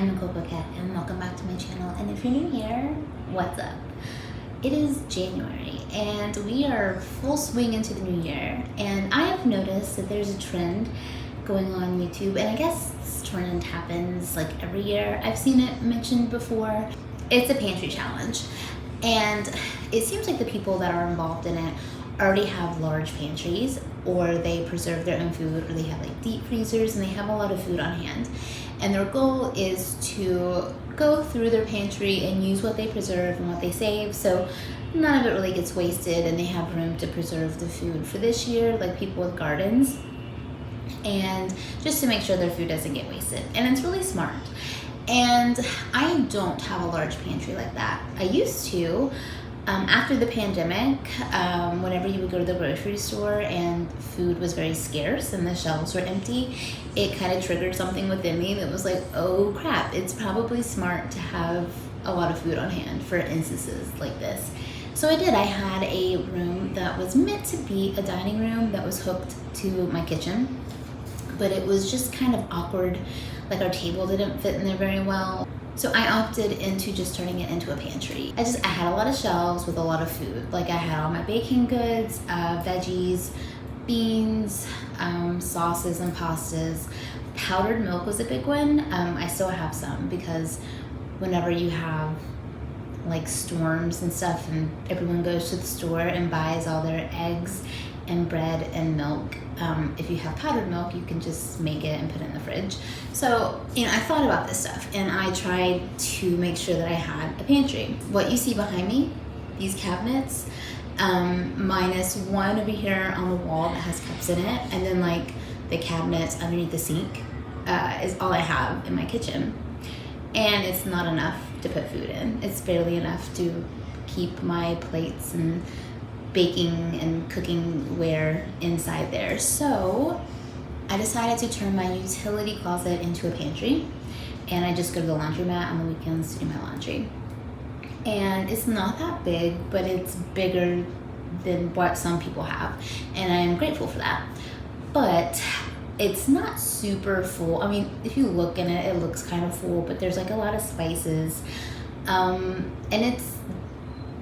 I'm Nicole Coquette and welcome back to my channel. And if you're new here, what's up? It is January and we are full swing into the new year, and I have noticed that there's a trend going on YouTube, and I guess this trend happens like every year. I've seen it mentioned before. It's a pantry challenge, and it seems like the people that are involved in it already have large pantries, or they preserve their own food, or they have like deep freezers and they have a lot of food on hand. And their goal is to go through their pantry and use what they preserve and what they save, so none of it really gets wasted, and they have room to preserve the food for this year, like people with gardens, and just to make sure their food doesn't get wasted. And it's really smart. And I don't have a large pantry like that. I used to. After the pandemic, whenever you would go to the grocery store and food was very scarce and the shelves were empty, it kind of triggered something within me that was like, oh crap, it's probably smart to have a lot of food on hand for instances like this. So I did. I had a room that was meant to be a dining room that was hooked to my kitchen, but it was just kind of awkward. Like our table didn't fit in there very well. So I opted into just turning it into a pantry. I had a lot of shelves with a lot of food. Like I had all my baking goods, veggies, beans, sauces and pastas. Powdered milk was a big one. I still have some because whenever you have like storms and stuff and everyone goes to the store and buys all their eggs and bread and milk, if you have powdered milk, you can just make it and put it in the fridge. So, I thought about this stuff and I tried to make sure that I had a pantry. What you see behind me, these cabinets, minus one over here on the wall that has cups in it, and then like the cabinets underneath the sink, is all I have in my kitchen. And it's not enough to put food in. It's barely enough to keep my plates and baking and cooking ware inside there. So I decided to turn my utility closet into a pantry, and I just go to the laundromat on the weekends to do my laundry. And it's not that big, but it's bigger than what some people have, and I'm grateful for that. But it's not super full. I mean, if you look in it, it looks kind of full, but there's like a lot of spices, and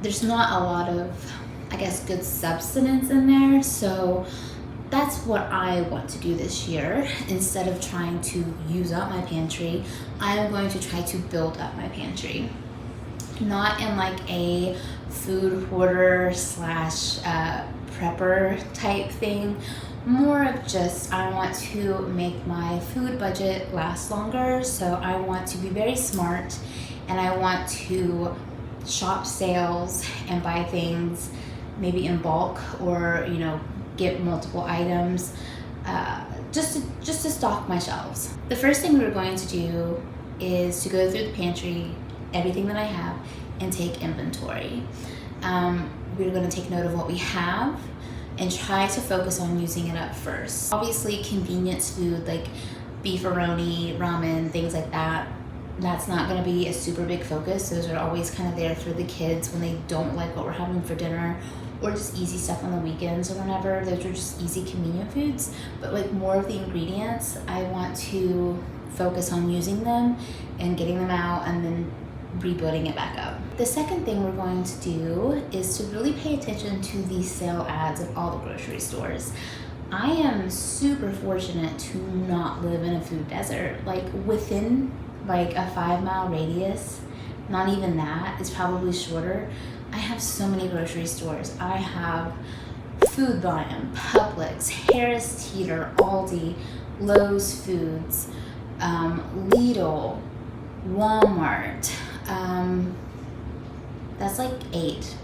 there's not a lot of, I guess, good substance in there. So that's what I want to do this year. Instead of trying to use up my pantry, I am going to try to build up my pantry. Not in like a food hoarder slash prepper type thing. More of just, I want to make my food budget last longer. So I want to be very smart, and I want to shop sales and buy things maybe in bulk, or get multiple items, just to stock my shelves. The first thing we're going to do is to go through the pantry, everything that I have, and take inventory. We're going to take note of what we have and try to focus on using it up first. Obviously, convenience food like beefaroni, ramen, things like that, that's not going to be a super big focus. Those are always kind of there for the kids when they don't like what we're having for dinner, or just easy stuff on the weekends or whenever. Those are just easy, convenient foods. But like more of the ingredients, I want to focus on using them and getting them out and then rebuilding it back up. The second thing we're going to do is to really pay attention to the sale ads of all the grocery stores. I am super fortunate to not live in a food desert. Like within like a 5-mile radius, not even that, it's probably shorter, I have so many grocery stores. I have Food Lion, Publix, Harris Teeter, Aldi, Lowe's Foods, Lidl, Walmart. That's like 8.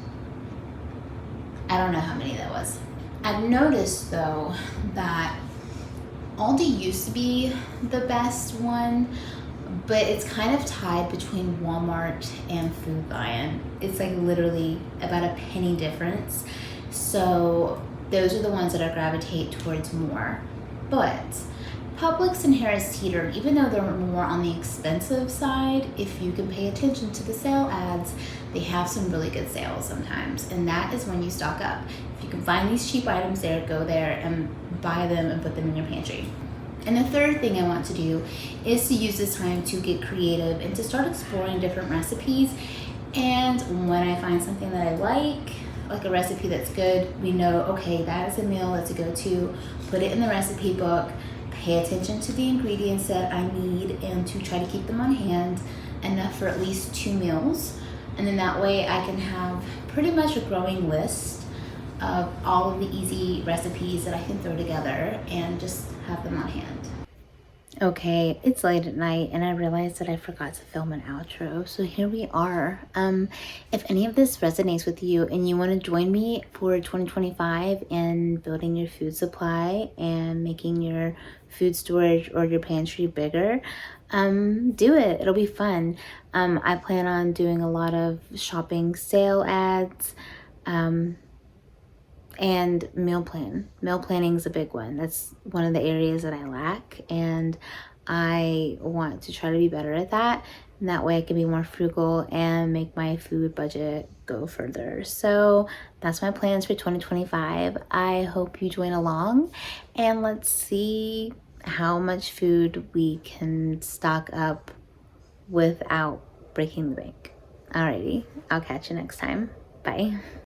I don't know how many that was. I've noticed though that Aldi used to be the best one, but it's kind of tied between Walmart and Food Lion. It's like literally about a penny difference. So those are the ones that I gravitate towards more. But Publix and Harris Teeter, even though they're more on the expensive side, if you can pay attention to the sale ads, they have some really good sales sometimes. And that is when you stock up. If you can find these cheap items there, go there and buy them and put them in your pantry. And the third thing I want to do is to use this time to get creative and to start exploring different recipes. And when I find something that I like a recipe that's good, we know, okay, that is a meal that's a go-to. Put it in the recipe book, pay attention to the ingredients that I need, and to try to keep them on hand, enough for at least 2 meals. And then that way I can have pretty much a growing list of all of the easy recipes that I can throw together and just have them on hand. Okay, it's late at night and I realized that I forgot to film an outro, so here we are. If any of this resonates with you and you want to join me for 2025 in building your food supply and making your food storage or your pantry bigger, do it. It'll be fun. I plan on doing a lot of shopping sale ads, and meal planning is a big one. That's one of the areas that I lack, and I want to try to be better at that. And that way I can be more frugal and make my food budget go further. So that's my plans for 2025. I hope you join along, and let's see how much food we can stock up without breaking the bank. Alrighty, I'll catch you next time. Bye.